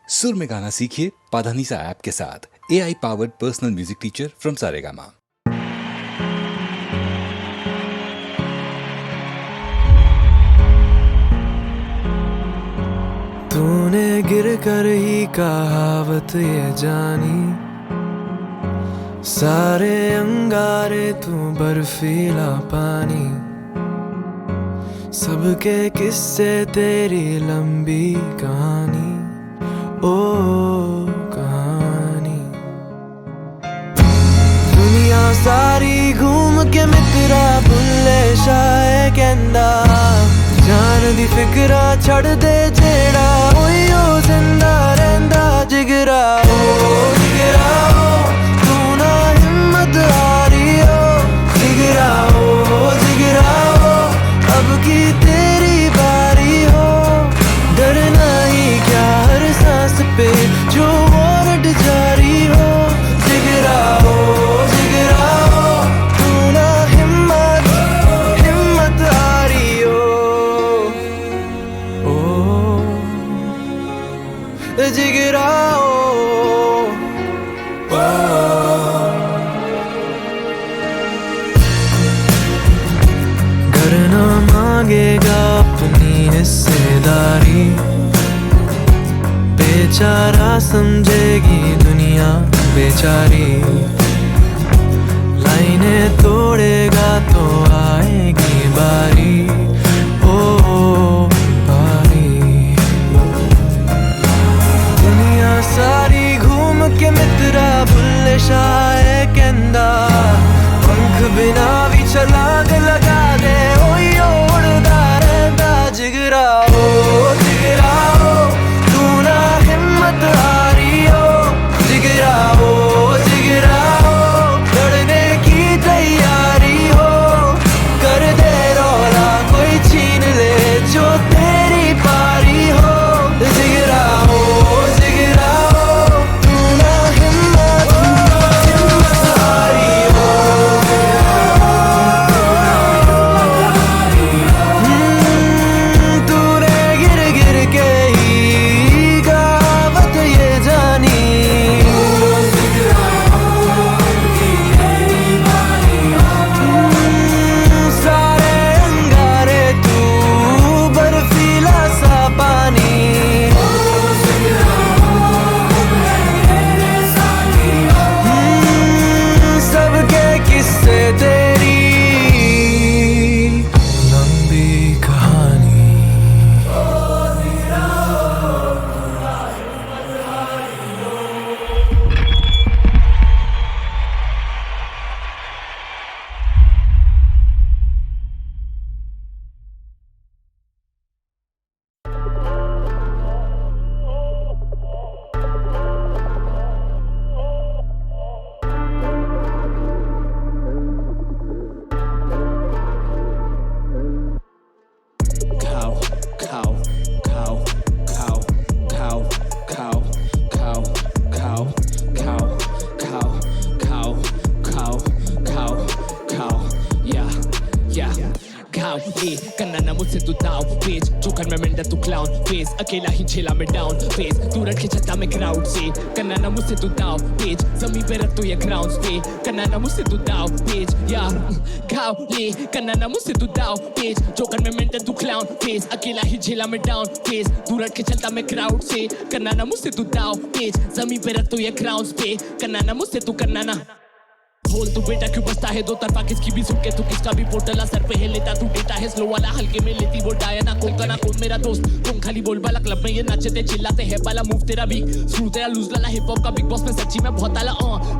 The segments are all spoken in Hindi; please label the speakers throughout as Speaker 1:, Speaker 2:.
Speaker 1: सुर में गाना सीखिए पाधानीसा ऐप के साथ। AI powered personal music teacher from Saregama.
Speaker 2: तूने गिर कर ही कहावत ये जानी, सारे अंगारे तू बर्फीला पानी, सबके किस्से तेरी लंबी कहानी, ओ कहानी। दुनिया सारी घूम के मित्रा भुल्ले शाये कहंदा, जान दी फिकरा छड़ दे जेड़ा ओयो जिंदा रहंदा जिगरा, ओ जिगरा ओ तू ना हिम्मत हारी हो, जिगरा ओ जिगरा ओ अब की तेरी बारी हो, डरना ही क्या हर सांस पे जो वारंट जारी हो, जिगरा ओ जिगरा ओ तू ना हिम्मत हारी हो, जिगरा घर ना मांगेगा अपनी हिस्सेदारी, बेचारा समझेगी दुनिया बेचारी, लाइनें तोड़ेगा तो आएगी बारी, ओ सारी घूम के मित्रा भुल्ले शाये कहंदा, पंख बिना भी छलांग लगा दे ओयो उड़दा रहंदा जिगरा, ओ जिगरा ओ तू ना हिम्मत हारी हो, जिगरा ओ जिगरा ओ लड़ने की तैयारी हो, कर दे रौला कोई छीन ले जो तेरी पारी हो, जिगरा ओ
Speaker 3: करना ना मुझसे तू दाव पेज, जोकर में मिंडा तू क्लाउन फेस, अकेला ही झेला में डाउन फेस, तू रट के छत्ता में क्राउड से, करना ना मुझसे तू दाव पेज, जमीन पे रख तू ये ग्राउंड पे, करना ना मुझसे तू दाव पेज, या घाव ले, करना ना मुझसे तू दाव पेज, जोकर में मिंडा तू क्लाउन फेस, अकेला ही झेला में डाउन फेस, तू रट के छत्ता में क्राउड से, करना ना मुझसे तू दाव पेज, जमीन पे रख तू ये ग्राउंड पे, करना ना मुझसे तू करना ना बोल तू बेटा क्यों बसता है दो तरफा किसकी भी सुन के तू किसका भी पोटला सर पे है लेता तू डेटा है स्लो वाला हल्के में लेती वो डायना कौन का ना कौन मेरा दोस्त तुम खाली बोल बाला क्लब में ये नाचते चिल्लाते हैं बाला मूव तेरा भी स्क्रू तेरा लूज लाला हिप हॉप का बिग बॉस में सच्ची में बहुत आला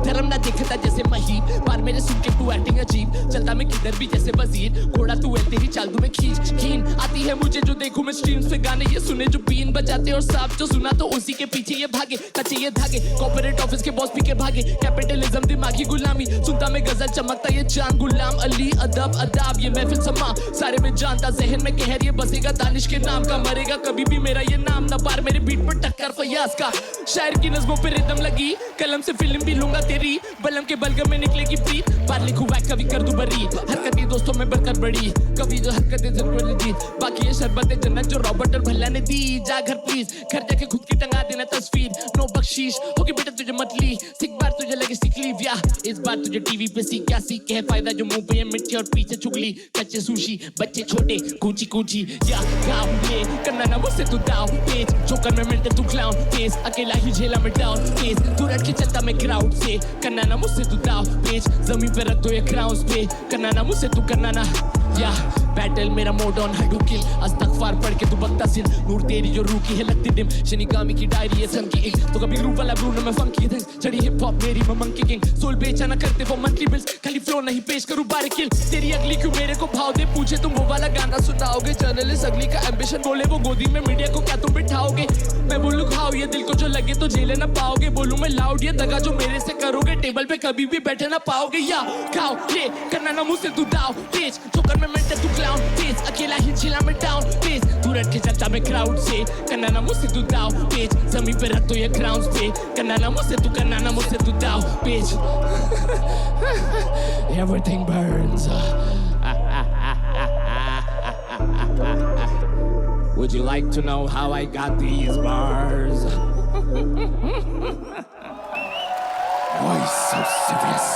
Speaker 3: धर्म ना देखता जैसे मही बार मेरे सुन के तू एक्टिंग अजीब चलता मैं किधर भी जैसे वजीर घोड़ा तू है तेरी चाल तू में खींच खीन आती है मुझे जो देखूं मैं स्ट्रीम्स पे गाने ये सुने जो बीन बजाते और सांप जो सुना तो उसी के पीछे ये भागे कच्चे ये धागे कॉर्पोरेट ऑफिस के बॉस पीके भागे कैपिटलिज्म दिमागी गुलामी सुनता मैं गजल चमकता ये जान गुलाम अली अदब अदाब ये महफिल समा सारे में जानता जहन में कहर ये बसेगा दानिश के नाम का मरेगा कभी भी मेरा ये नाम ना पार मेरे बीट पर टक्कर फयाज का शायर की नज़्मों पे रिदम लगी कलम से फिल्म भी लूंगा तेरी बलम के बलगम में निकलेगी प्रीत पार लिखूं वैक कभी कर दूं बरी हरकतें दोस्तों में बढ़कर बड़ी कभी जो हरकतें जरूर दी बाकी ये शरबत जन्नत जो रॉबर्ट और भल्ला ने दी जा घर प्लीज घर जाके खुद की टंगा देना तस्वीर शीश होगी बेटा तुझे मतली सिक बार तुझे लगे सिकली व्या इस बार तुझे टीवी पे सीख क्या सीख है फायदा जो मुंह पे है मिर्ची और पीछे चुगली कच्चे सुशी बच्चे छोटे कूची कूची या गाँव ये करना ना मुझसे तू दाव पेज जोकर में मिलते तू क्लाउन फेस अकेला ही झेला में डाउन फेस तू रट के चलता मैं क्राउड से करना ना मुझसे तू दाव पेज जमीन पे रख दो ये क्राउन्स पे करना ना मुझसे तू करना ना या बैटल मेरा मोड ऑन हडू किल अस्तगफार पढ़ के तू बकता सिल नूर तेरी जो रूकी है लगती डिम शनिगामी की डायरी है सन की एक तो कभी ग्रुप वाला ब्रूनो में फंकी थिंग्स चढ़ी हिप हॉप मेरी मैं मंकी किंग सोल बेचा ना करते वो मंथली बिल्स खाली फ्लो नहीं पेश करूं बारे किल तेरी अगली क्यों मेरे को भाव दे पूछे तुम वो वाला गाना सुनाओगे जर्नलिस्ट अगली का एम्बिशन बोले वो गोदी में मीडिया को क्या तुम बिठाओगे मैं बोलूं खाओ ये दिल को जो लगे तो झेले ना पाओगे बोलूं मैं लाउड ये दगा जो मेरे से करोगे टेबल पे कभी भी बैठे ना पाओगे या खाओ ये करना ना मुझसे तू दाव पेच ठोकर में मिलते तू क्लाउन फेस अकेला ही झेला में डाउन फेस तू रट के चलता मैं क्राउड से करना ना मुझसे तू दाव पेच जमीन पे रख दो ये ग्राउंड पे करना ना मुझसे तू करना ना मुझसे तू दाव पेच everything burns would you like to know how I got these bars why so serious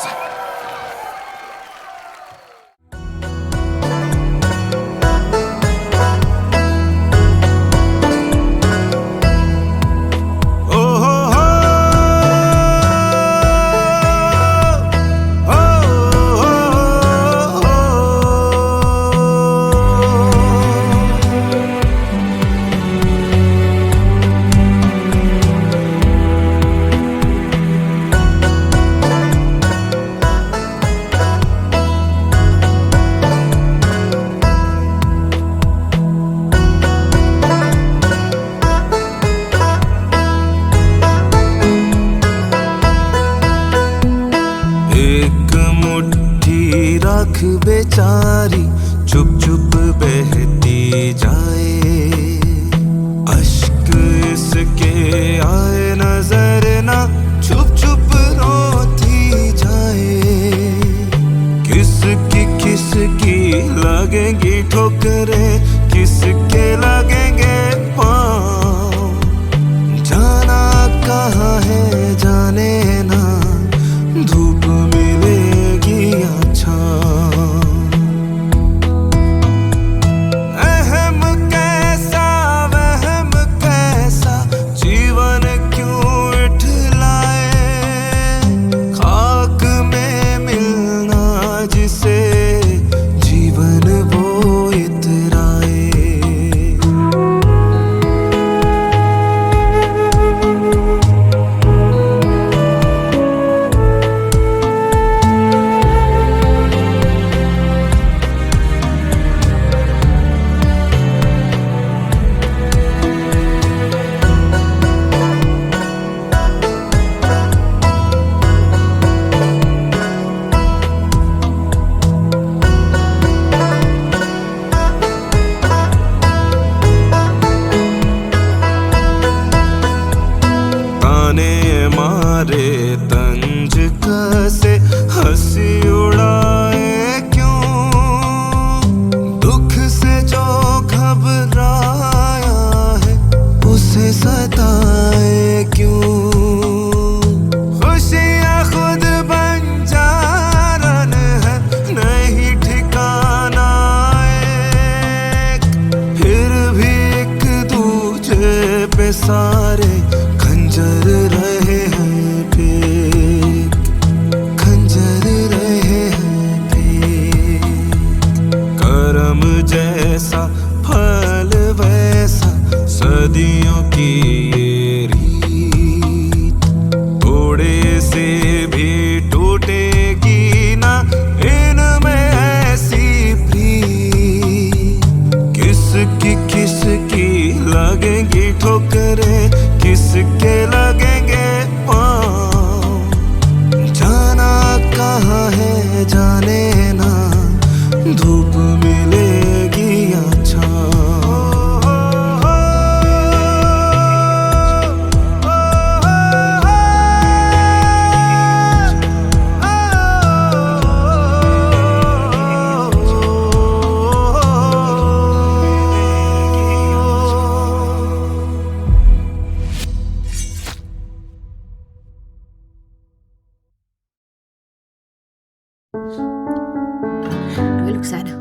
Speaker 4: Ruxana.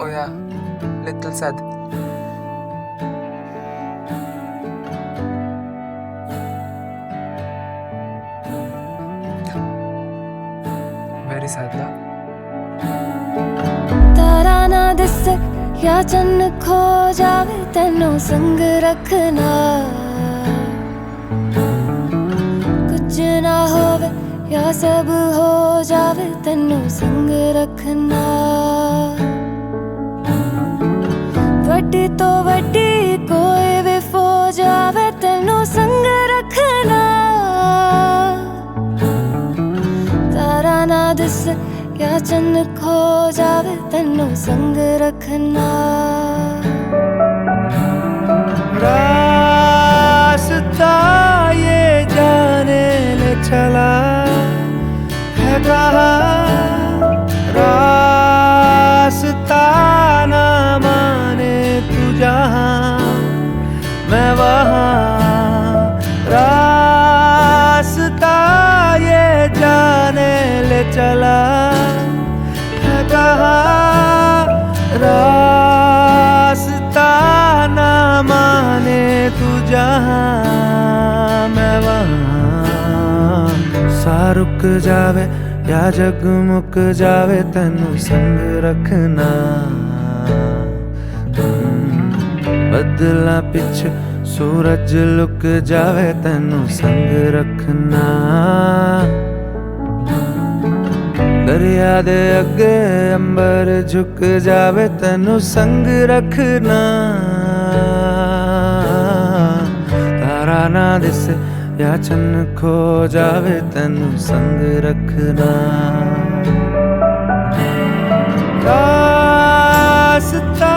Speaker 5: Oh yeah, little sad. Very sad ना?
Speaker 6: तारा ना दिसे या चन्न खो जावे तेनों संग रखना कुछ ना होवे या सब हो जावे तेनों संग रखना वड्डी तो वड्डी कोई भी फो जावे तेनों संग रखना तारा ना दिसे या चन्न खो जावे तेनों संग रखना
Speaker 2: रास्ता ये जाने ले चला है कहाँ रास्ता ना माने तू जहाँ मैं वहाँ रास्ता ये जाने ले चला है कहाँ रास्ता ना माने तू जहाँ मैं वहाँ सा रुक जावे या जगमुक जावे तेनू संग रखना बदला पिछ सूरज लुक जावे तेनू संग रखना दरिया दे अगे अंबर झुक जावे तेनू संग रखना तारा ना दिसे या चन्न खो जावे तेनू संग रखना रास्ता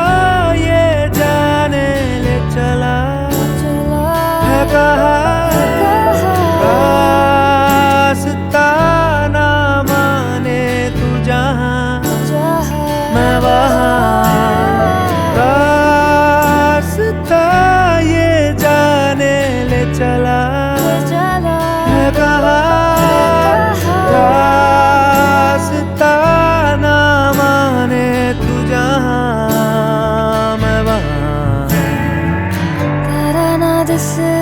Speaker 2: ये जाने ले चला है कहाँ रास्ता ना माने तू जहाँ मैं वहाँ रास्ता ये जाने ले चला है कहाँ रास्ता ना माने तू जहाँ मैं वहाँ
Speaker 6: तारा ना दिसे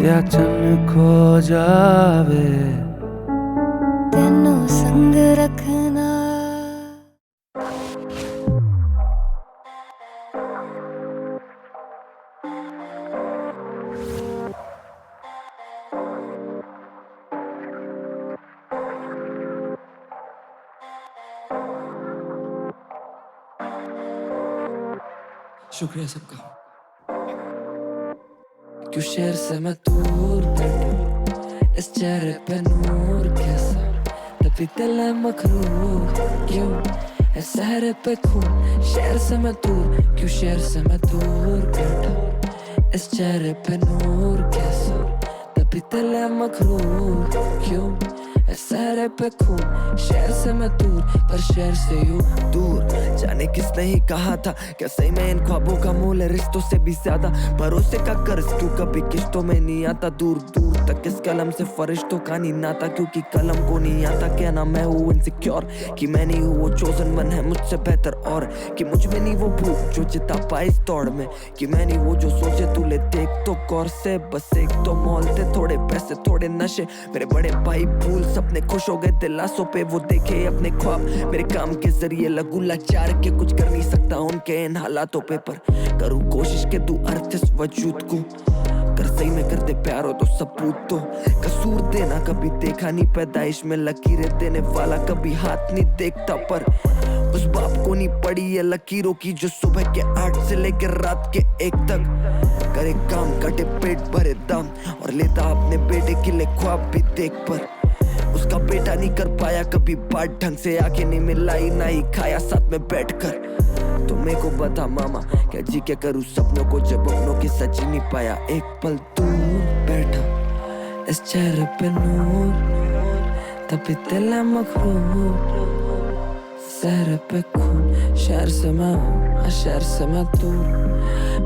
Speaker 2: या चन्न खो जावे
Speaker 6: तेनों संग रखना
Speaker 3: शुक्रिया सबका। क्यों शहर से मैं दूर बैठा इस चेहरे पे नूर कैसा तभी दिल है मखरूर क्यों है सहरे पे खून शहर से मैं दूर क्यों शहर से मैं दूर बैठा इस चेहरे पे नूर कैसा तभी दिल है मखरूर क्यों है सहरे पे खून शहर से मैं दूर पर शहर से यूं दूर जाने किसने ही कहा था क्या सही में इन ख्वाबों का मोल है रिश्तों से भी ज्यादा भरोसे का कर्ज क्यों कभी किश्तों में नहीं आता दूर दूर तक इस कलम से फरिश्तों का नहीं नाता क्योंकि कलम को नहीं आता क्या ना मैं हूँ इनसिक्योर कि मैं नहीं हूँ वो चोजन वन है मुझसे बेहतर और कि मुझ में नहीं वो भूख जो जिता पाए इस दौड़ में कि मैं नहीं वो जो सोचे तू ले देख तो गौर से बस एक तो मॉल थे थोड़े पैसे थोड़े नशे मेरे बड़े भाई भूल सपने खुश हो गए दिलासों पे वो देखे अपने ख्वाब मेरे काम के जरिए लगू लाचार के कुछ कर नहीं सकता उनके इन हालातों पे पर करूँ कोशिश के दूं अर्थ इस वजूद को कर सही में कर दे प्यार हो तो सबूत तो कसूर देना कभी देखा नहीं पैदाइश में लकीरें देने वाला कभी हाथ नहीं देखता पर उस बाप को नहीं पड़ी ये लकीरों की जो सुबह के 8 से लेकर रात के 1 तक करे काम कटे पेट भरे दम और लेता अपने बेटे के लिए ख्वाब भी देख पर उसका बेटा नहीं कर पाया कभी बात ढंग से आके नहीं मिलाई ना ही खाया साथ में बैठकर तो मेरे को बता मामा क्या जी क्या करूँ सपनों को जब अपनों के सच ही नहीं पाया एक पल दूर बैठा इस चेहरे पे नूर तभी दिल है मखरूर शहर पे खून शहर से मैं शहर से मैं दूर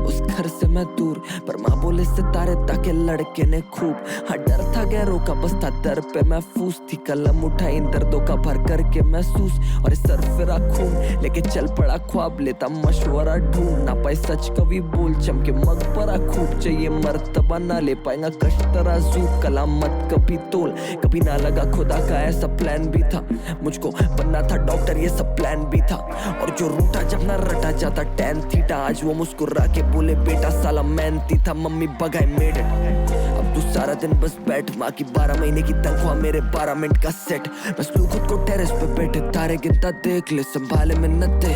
Speaker 3: उस घर से मैं दूर पर माँ बोले सितारे ताके लड़के ने खूब हाँ डर
Speaker 4: था गैरों का बस था दर पे महफूज थी, कलम उठाई दर्दों का भर करके महसूस, और इस सर फिरा खून लेके चल पड़ा ख्वाब लेता मशवरा ढूंढ, ना पाए सच कभी बोल चमके मकबरा खूब, चाहिए मर्तबा ना ले पाएगा कश तराजू, कलाम मत कभी तोल, कभी ना लगा खुदा का ऐसा प्लान भी था, मुझको बनना था डॉक्टर ये सब प्लान भी था, और जो रूठा जब ना रटा जाता टैन थीटा, आज वो मुस्कुरा के बोले बेटा साला मेहनती था, मम्मी बगाए मेड इट, अब तू सारा दिन बस बैठ, माँ की 12 महीने की तनख्वाह मेरे 12 मिनट का सेट, बस तू खुद को टेरेस पे बैठे तारे गिनता देख ले, संभाले मिन्नते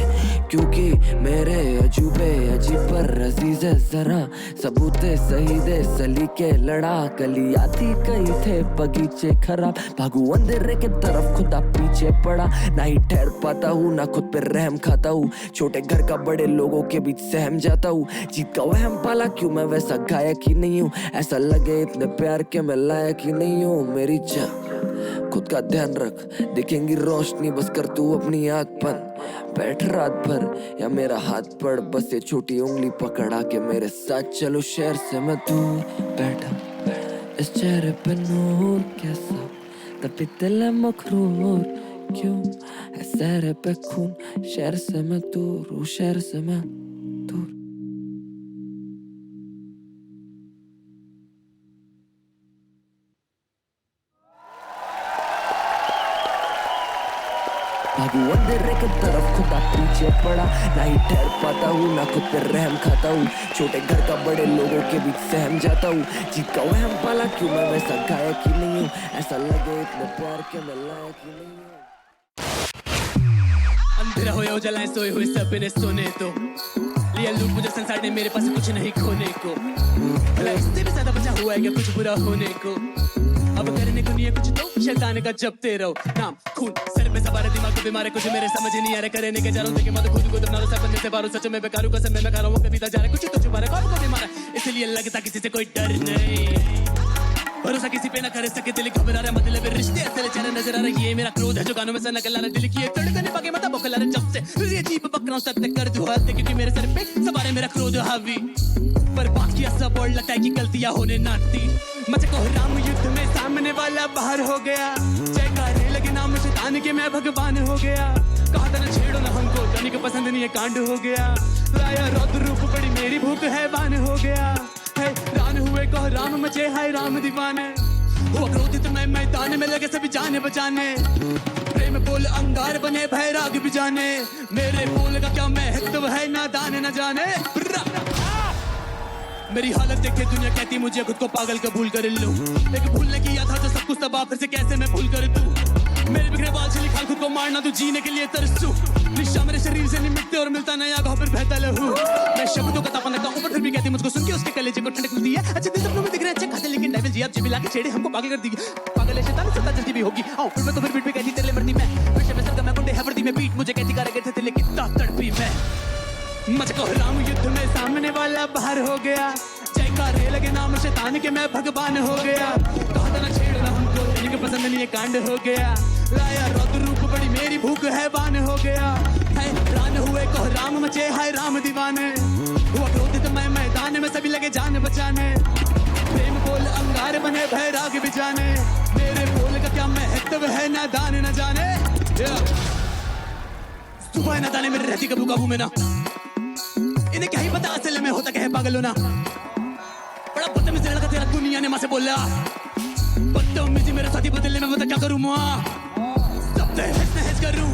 Speaker 4: क्योंकि मेरे अजूबे अजीब पर अजीज है जरा, सबूते सही दे सलीके लड़ा, गली आती कई थे बगीचे खराब, भागू अंधेरे के तरफ खुदा पीछे पड़ा, ना ही ठहर पाता हूँ ना खुद पे रहम खाता हूँ, छोटे घर का बड़े लोगों के बीच सहम जाता हूँ, जीत का वहम पाला क्यों मैं वैसा गायक ही नहीं हूँ, ऐसा लगे इतने प्यार के मैं लायक ही नहीं हूँ, मेरी जा खुद का ध्यान रख, दिखेंगी रोशनी बस कर तू अपनी आँख बंद, बैठ रात भर या मेरा हाथ पड़, बस ये छोटी उंगली पकड़ा के मेरे साथ चलो, शहर से मैं दूर बैठा, इस चेहरे पे नूर कैसा, तभी दिल है मखरूर क्यों है सहरे पे खून, शहर से मैं दूर हूँ, शहर से मैं दूर। भागू अंधेरे की तरफ खुदा पीछे पड़ा, ना ही ठहर पाता हूँ ना खुद पे रहम खाता हूँ, छोटे घर का बड़े लोगों के बीच सहम जाता हूँ, जीत का वहम पाला क्यों मैं वैसा गायक ही नहीं हूँ, ऐसा लगे इतने प्यार के मैं लायक ही नहीं हूँ।
Speaker 3: अंधेरा होए उजलाए सोए हुए सब ने सोने तो लिया लूट मुझे संसार ने, मेरे पास कुछ नहीं खोने को, भला इससे भी ज्यादा बचा हुआ है क्या कुछ बुरा होने को, अब करने को नहीं है कुछ तो शैतान का जपते रहो, नाम खून सर पे सवार दिमाग को बीमार है, कुछ मेरे समझ नहीं आ रहा, करने के जारों देखे मत खुद को दबना लो, सपने से बारो सच में बेकारों का समय में खा रहा हूँ, कविता जा रहा है कुछ तो छुपा रहा है, कौन को बीमार है, इसलिए लगता किसी से कोई डर नहीं, भरोसा किसी पे ना करे सके, दिल घबरा रहा मतलब रिश्ते ऐसे चेहरे नजर आ रहा, ये मेरा क्रोध है जो गानों में से नकल आ रहा, दिल की धड़कने पाके मत बखला रहा, जब से तुझे अजीब बकरा सत्य कर जो हाथ क्योंकि मेरे सर पे सवार मेरा क्रोध हावी, पर बाकी सब और लटाई की गलतियां होने नाती, मचे को राम युद्ध में सामने वाला बाहर हो गया, जयकारे लगे नाम शैतान के मैं भगवान हो गया, कहा था ना छेड़ो ना हमको जाने को पसंद नहीं है कांड हो गया, लाया रौद्र रूप बड़ी मेरी भूख है बान हो गया, है रान हुए कहो राम मचे हाय राम दीवाने, वो क्रोधित मैं मैदान में लगे सभी जाने बचाने, प्रेम बोल अंगार बने भैराग भी जाने, मेरे बोल का क्या महत्व है नादान न जाने, मेरी हालत देखे दुनिया कहती मुझे खुद को पागल कबूल कर लूं, एक भूलने की याद था जो सब कुछ तबाह फिर से कैसे मैं भूल कर दूं, मेरे बिखरे बाल से लिखा खुद को मारना तू जीने के लिए तरसूं, निशा मेरे शरीर से नहीं मिटते और मिलता नया घाव फिर बहता लहू, मैं शब्दों का तापन लगता हूं पर फिर भी कहती मुझको सुन के उसके कलेजे को ठंडक मिलती है, अच्छे दिन सपनों में दिख रहे अच्छे खाते लेकिन डेविल जी आप जिबिला के छेड़े हमको पागल कर दी, पागल है शैतान सत्ता जल्दी भी होगी, आओ फिर मैं तो फिर पीठ पे कहती तेरे मर्दी में, विषय में सरगम मैं गुंडे है वर्दी में पीठ मुझे कहती कारे थे लेकिन तड़पी मैं, मुझको राम युद्ध में सामने वाला बाहर हो गया, जयकारे लगे नाम शैतान के मैं भगवान हो गया, कहा था ना छेड़ना हमको इनके पसंद नहीं है कांड हो गया, लाया रौद्र रूप बड़ी मेरी भूख है बान हो गया, है रान हुए कहो राम मचे हाय राम दीवाने, हुआ क्रोधित मैं मैदान में सभी लगे जान बचाने, प्रेम बोल अंगार बने भैराग भी जाने, मेरे बोल का क्या महत्व है नादान न जाने, सुबह न दाने मेरे रहती कबू काबू में ना, इन्हें क्या ही पता असल में होता क्या है पागल होना, बड़ा बदतमीज लड़का तेरा दुनिया ने मां से बोला, बदतमीजी मेरे साथी बदलने में बता क्या करूं मां, सबसे बहस करूं,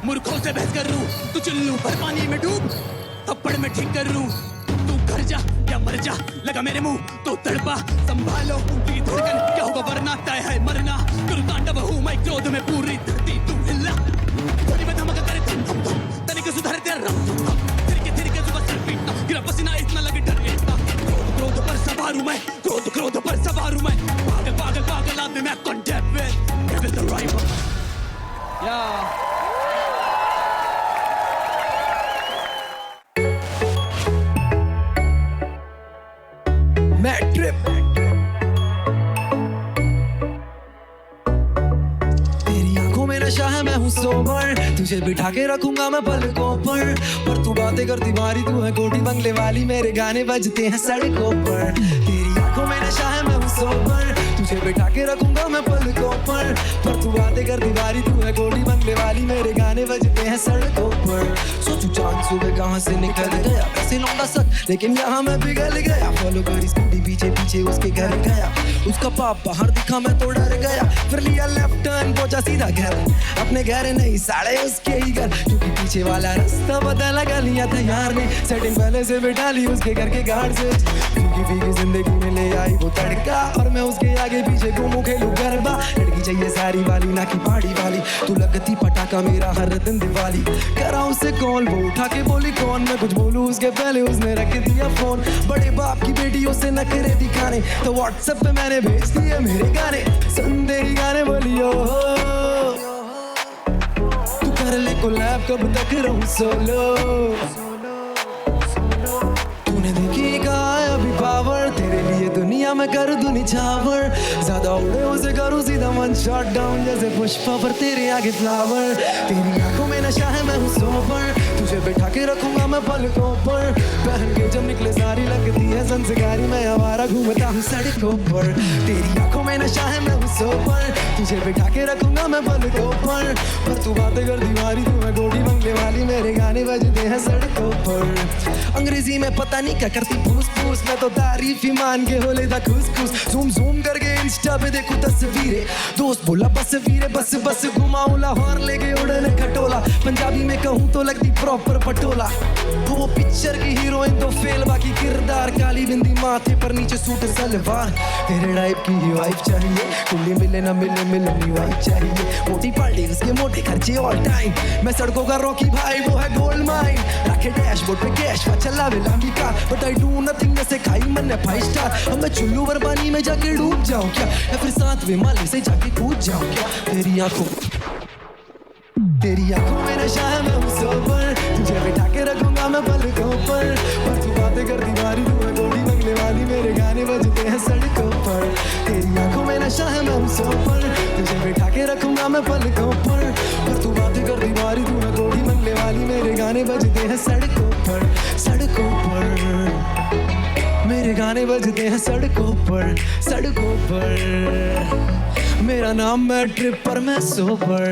Speaker 3: मूर्खों से बहस करूं, तू चुल्लू भर पानी में डूब, थप्पड़ में ठीक करूं, तू घर जा या मर जा, लगा मेरे मुंह तो तड़पा, संभालो उनकी धड़कन क्या होगा वरना तय है मरना, गुरु तांडव हूं मैं क्रोध में पूरी धरती तू हिला, थोड़ी में धमका करे धम धम धम, तनिक सुधार तेरा रम धम धम, तिरके सुबह सर पीटना, गिरा पसीना इतना लगे डर इतना, क्रोध पर सवार हूं मैं, क्रोध पर सवार हूं मैं, पागल पागल पागल आदमी मैं condemn it the right one,
Speaker 2: मैं ट्रिप तेरी आंखों में नशा है मैं हूँ सोबर, तुझे बिठा के रखूंगा मैं पलकों पर तू बातें करती मारी तू है कोठी बंगले वाली, मेरे गाने बजते हैं सड़कों पर, तेरी आंखों में नशा है मैं हूँ सोबर, तुझे तुझे बिठा के रखूंगा मैं पलकों पर तू बातें कर दीवारी, तू है गोली बंगले वाली, मेरे गाने बजते हैं सड़कों पर। सोचू चांद सुबह कहाँ से निकल गया, कैसे लौंडा सक लेकिन यहाँ मैं पिघल गया। फॉलो करी स्कूटी पीछे पीछे उसके घर गया, उसका पाप बाहर दिखा मैं तो डर गया। फिर लिया लेफ्ट टर्न पहुंचा सीधा घर, अपने घर नहीं साढ़े उसके ही घर, क्योंकि पीछे वाला रास्ता बदला गलियां था यार ने। सेटिंग पहले से बिठा ली उसके घर के गार्ड से, क्योंकि फीकी जिंदगी में ले आई वो तड़का, और मैं उसके आगे पीछे घूमू खेलू गरबा। लड़की चाहिए सारी वाली ना कि पहाड़ी वाली, तू लगती पटाखा मेरा हर दिन दिवाली। करा उसे कॉल वो उठा के बोली कौन, मैं कुछ बोलूं उसके पहले उसने रख दिया फोन। बड़े बाप की बेटी उसे नखरे दिखाने, तो व्हाट्सएप पे मैंने भेज दिए मेरे गाने। सुन दे ही गाने बोलियो, तू कर ले कोलैब कब तक रहूं सोलो। तूने देखी कहा है अभी पावर, तेरे लिए दुनिया में कर दूं निछावर। ज्यादा उड़े उसे करूं सीधा वन शॉट डाउन, जैसे पुष्पा पर तेरे आगे फ्लावर। तेरी आंखों में नशा है मैं हूं सोबर, तुझे बिठा के रखूंगा मैं पलकों पर। पहन के जब निकले सारी लगती है संस्कारी, मैं आवारा घूमता हूँ सड़कों पर। तेरी आंखों में नशा है मैं हूं सोबर, तुझे बिठा के रखूंगा मैं पलकों पर तू बातें कर दीवारी, तू है गोली बंगले वाली, मेरे गाने बजते हैं सड़कों पर। अंग्रेजी में पता नहीं क्या करती फूस फूस, मैं तो तारीफ ही मान के हो लेता खुश खुश। जूम जूम करके इंस्टा पे देखूं तस्वीरें, दोस्त बोला बस वीरे बस बस घुमाऊं लाहौर लेके उड़ने खटोला। पंजाबी में कहूँ तो लगती प्रॉपर पटोला, वो पिक्चर की हीरोइन तो फेल, बाकी किरदार काली बिंदी माथे पर नीचे सूट सलवार। तेरे टाइप की ही वाइफ चाहिए, कुल्ली मिले ना मिले मिलनी वाइफ चाहिए। मोटी पार्टी उसके मोटे खर्चे ऑल टाइम, मैं सड़कों का रॉकी भाई वो है गोल्ड माइन। रखे डैशबोर्ड पे कैश चला वे लंबी car, but I do nothing जैसे खाई मैंने 5 स्टार। अब मैं चुल्लू वर पानी में जाके डूब जाऊं क्या, या फिर 7वें माले से जाके कूद जाऊं क्या। तेरी आंखों में नशा है मैं हूं सोबर, तुझे बिठा के रखूंगा मैं पलकों पर तू बातें कर दीवारी, तू है गोली बंगले वाली, मेरे गाने बजते हैं सड़कों पर। तेरी आंखों में नशा है मैं हूं सोबर, तुझे बिठा के रखूंगा मैं पलकों पर तू बातें कर दीवारी, तू है गोली बंगले वाली, मेरे गाने बजते हैं सड़कों पर। सड़कों पर मेरे गाने बजते हैं सड़कों पर, सड़कों पर मेरा नाम है ट्रिप पर मैं सोबर।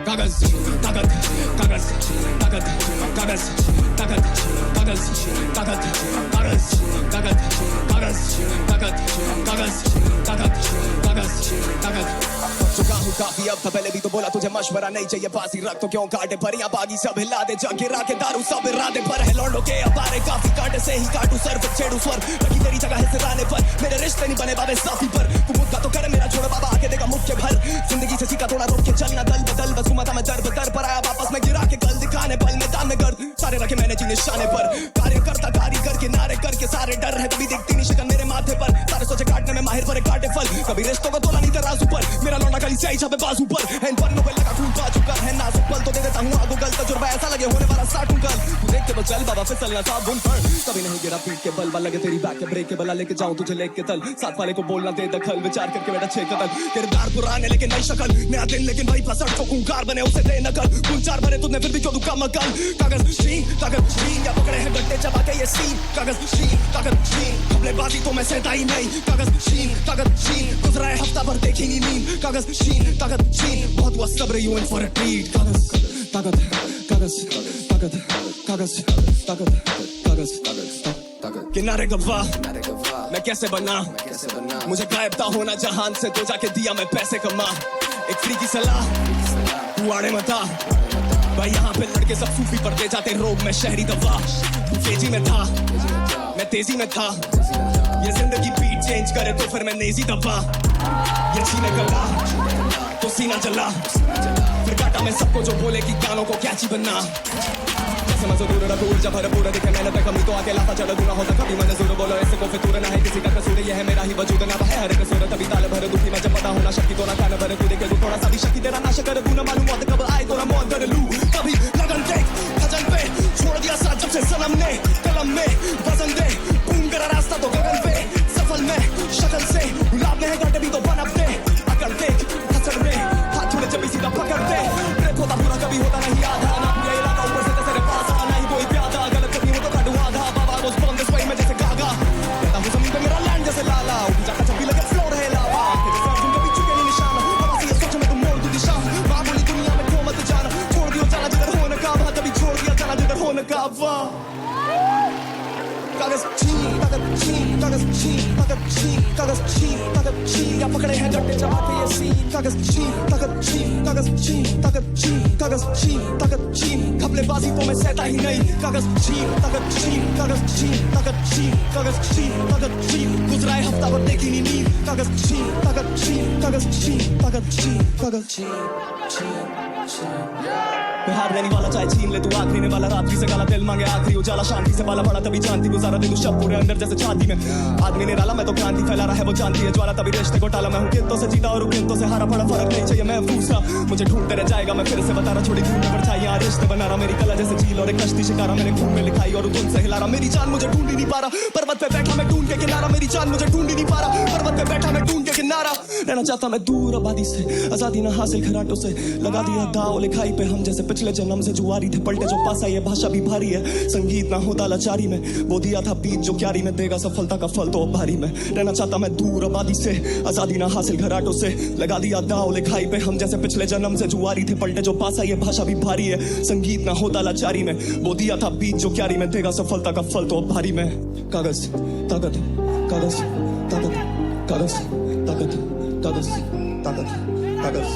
Speaker 3: कागज ताकत कागज ताकत कागज ताकत कागज ताकत कागज ताकत कागज ताकत कागज ताकत कागज ताकत। चुका हूँ काफी अब था, पहले भी तो बोला तुझे मशवरा नहीं चाहिए, बाजी रख तो क्यों काटे पर यहाँ बागी सब हिला दे, जग गिरा के दारू सब इरादे पर है। लौंडों के अपारे काफी कांटे से ही काटू सर पर छेड़ू स्वर, रखी तेरी जगह है सिराने पर, मेरे रिश्ते नहीं बने बाबे साफी पर। तू मुद्दा तो कर मेरा छोड़ बाबा आके देगा मुख के भर, जिंदगी से सीखा थोड़ा रोक के चलना दल बदल, बसूमा था मैं दर बदर पर आया वापस मैं गिरा के कल दिखाने पल मैदान में गर्द सारे रखे मैंने जी निशाने पर। कार्यकर्ता कारीगर के नारे करके सारे डर है, कभी दिखती नहीं शिकन मेरे माथे पर, सारे सोचे काटने में माहिर पर काटे फल, कभी रिश्तों को तोला नहीं तराजू पर, मेरा लौंडा कली से आई छापे बाजू पर। हैंड पन्नों पे लगा खून पा चुका है नाजुक पल, तो दे देता हूँ आगू गल, तजुर्बा ऐसा लगे होने वाला साटू कल। तू देख के बचल बाबा फिसलना था बुन पर, कभी नहीं गिरा पीट के बल लगे तेरी बैक के ब्रेक के बला, लेके जाऊं तुझे लेके तल, साथ वाले को बोलना दे दखल, विचार करके बेटा छे कदल। किरदार पुराने लेकिन नई शक्ल, नया दिन लेकिन वही फसट को खूंखार बने उसे दे नकल, कुल चार भरे तुझने फिर भी क्यों दुका मकल। कागज शीन या पकड़े हैं गड्ढे चबा के ये सीन, कागज शीन खबलेबाजी तो मैं सहता ही नहीं। कागज शीन गुजरा है हफ्ता भर देखी नहीं नींद, कागज शीन बहुत हुआ सब्र you in for a treat. कागज ताकत कागज ताकत कागज ताकत कागज ताकत किनारे गवाह मैं कैसे बना, मुझे गायब था होना जहान से, तो जाके दिया मैं पैसे कमा। एक फ्री की सलाह तू आड़े मता भाई, यहाँ पे लड़के सब सूफी पड़ते जाते रोग में शहरी दवा। तू तेजी में था मैं तेजी में था, ये जिंदगी बीट चेंज करे तो फिर मैं नेजी दबा। ये छीने गला तो सीना जला, फिर काटा मैं सबको जो बोले कि गानों को कैची बनना। समझ दूर रखो ऊर्जा भरपूर दिखे मेहनत है कमी तो आके लाफा चढ़ दूना होता कभी मैंने जोर बोलो ऐसे को फितूर ना है किसी का कसूर, ये है मेरा ही वजूद ना है हर कसूर। तभी ताल भर दुखी मैं जब पता होना शक्ति तो ना कान भर तू देखे थोड़ा सा भी शक्ति तेरा नाश कर दूं ना मालूम मौत कब आए तो ना मौत कर लूं। कभी लगन देख भजन पे छोड़ दिया साथ जब से सनम ने कलम में वजन
Speaker 7: कावा कागज छीन कागज छीन कागज छीन कागज छीन कागज छीन कागज छीन या पकड़े हैं डंडे चबा के ये सीन कागज छीन कागज छीन कागज छीन कागज छीन कागज छीन कागज छीन घपलेबाजी तो मैं सहता ही नहीं कागज छीन कागज छीन कागज छीन कागज छीन कागज छीन कागज छीन गुजरा है हफ्ता भर देखी नहीं नींद कागज छीन कागज छीन कागज छीन कागज छीन कागज छीन मैं हार रहने वाला चाहे छीन ले तू आखिरी ने वाला रात्रि से गाला दिल मांगे आखिरी उजाला शांति से बाला पड़ा तभी जानती गुजारा दे तू शब पूरे अंदर जैसे छाती में आदमी ने डाला मैं तो क्रांति फैला रहा है वो जानती है ज्वाला तभी रिश्ते को टाला मैं हूँ किंतों से जीता और किंतों से हारा पड़ा फर्क नहीं चाहिए मैं दूसरा मुझे ढूंढते रह जाएगा मैं फिर से बता रहा छोड़ी धूम में परछाई यहाँ रिश्ते बना रहा मेरी कला जैसे झील और एक कश्ती शिकारा मैंने खून में लिखाई और तुम से हिला रहा मेरी जान मुझे ढूंढ ही नहीं पा रहा पर्वत पे बैठा मैं ढूंढ के किनारा मेरी जान मुझे ढूंढ ही नहीं पा रहा पर्वत पे बैठा मैं ढूंढ के किनारा रहना चाहता मैं दूर आबादी से आजादी ना हासिल खराटों से लगा दिया दाव लिखाई पे हम जैसे पिछले जन्म से जुआरी थे पलटे जो पासा ये भाषा भी भारी है संगीत ना होता लाचारी में वो दिया था बीत जो क्यारी में देगा सफलता का फल तो भारी में रहना चाहता मैं दूर आबादी से आजादी ना हासिल घराटों से लगा दिया दाव लिखाई पे हम जैसे पिछले जन्म से जुआरी थे पलटे जो पासा ये भाषा भी भारी है संगीत ना होता लाचारी में वो दिया था बीत जो क्यारी में देगा सफलता का फल तो भारी में कागज ताकत कागज ताकत कागज ताकत कागज ताकत कागज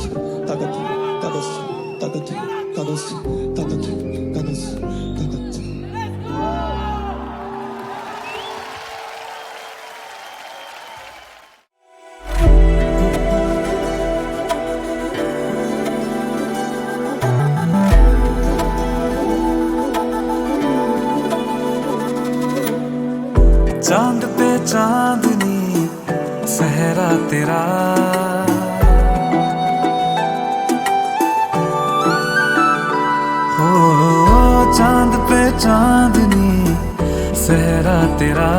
Speaker 7: ताकत कागज ताकत कागज ताकत कागज ताकत
Speaker 2: चांद पे चांदनी सहरा तेरा हो चांद पे चांदनी सहरा तेरा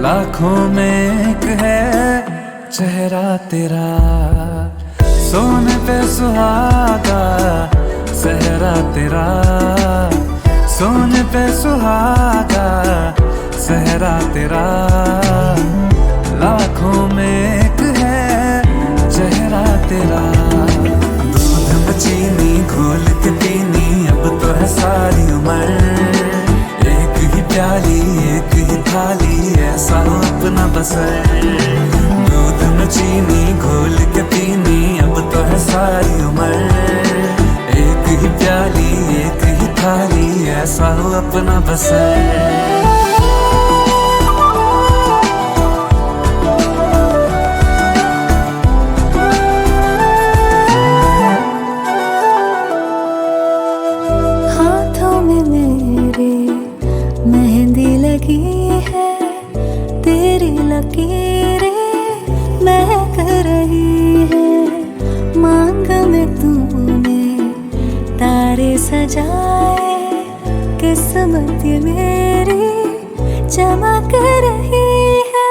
Speaker 2: लाखों में एक है चेहरा तेरा सोने पे सुहागा सहरा तेरा सोने पे सुहागा सहरा तेरा लाखों में एक है चेहरा तेरा दूध में चीनी घोल के पीनी अब तो है सारी उम्र एक ही प्याली एक ही थाली ऐसा हो अपना बसर दूध में चीनी घोल के पीनी अब तो है सारी उम्र एक ही प्याली एक ही थाली ऐसा हो अपना बसर
Speaker 6: लकीरें महक रही है मांग में तूने तारे सजाए किस्मत ये मेरी चमक रही है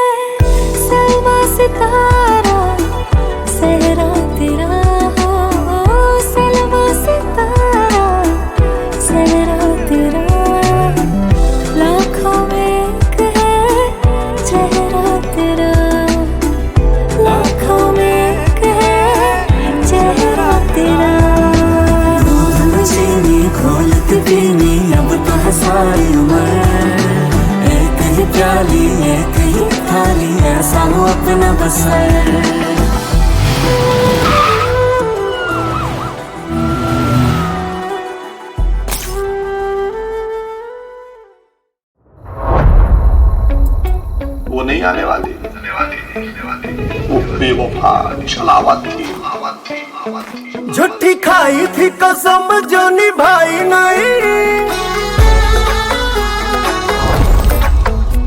Speaker 6: सलमा सितारा सहरा तेरा हो सलमा सितारा सहरा तेरा लाखों में
Speaker 2: अब तो है सारी उम्र एक ही प्याली एक ही थाली ऐसा हो अपना बसर
Speaker 8: वो नहीं आने वाली वो बेवफा छलावत थी
Speaker 9: झूठी खाई थी कसम जो निभाई नहीं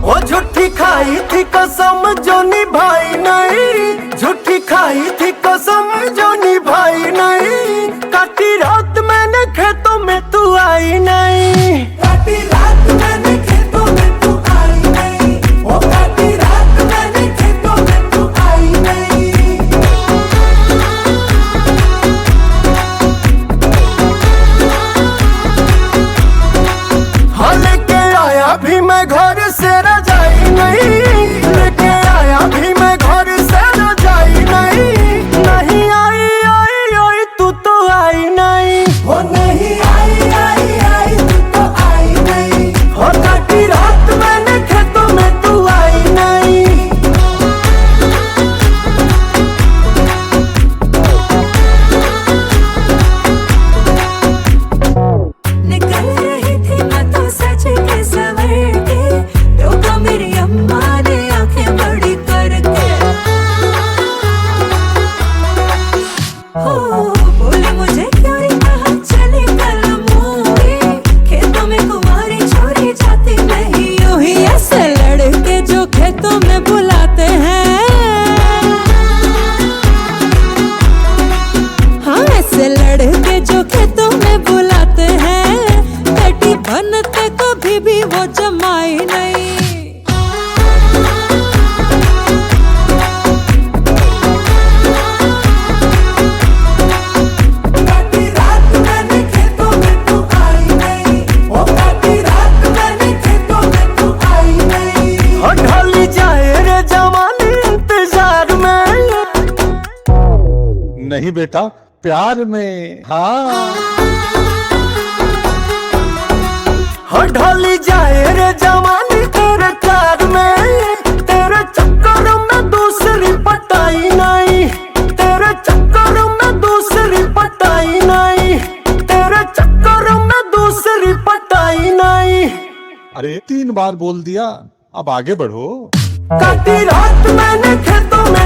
Speaker 9: वो झूठी खाई थी कसम जो निभाई नहीं झूठी खाई थी कसम जो निभाई नहीं काटी रात मैंने खेतों में तू आई नहीं काटी रात मैंने खेतों में तू आई नहीं वो काटी रात मैंने खेतों में तू आई नहीं लेके आया भी मैं घर से रजाई नहीं लेके आया भी मैं घर से रजाई नहीं नहीं आई
Speaker 10: बेटा प्यार में। हाँ
Speaker 9: ढोली जाए रे जवानी तेरे प्यार में, तेरे चक्कर में दूसरी पटाई नहीं, तेरे चक्कर में दूसरी पटाई नहीं, तेरे चक्कर में दूसरी पटाई नहीं।
Speaker 10: अरे 3 बार बोल दिया, अब आगे बढ़ो।
Speaker 9: काटी रात मैंने खेतों में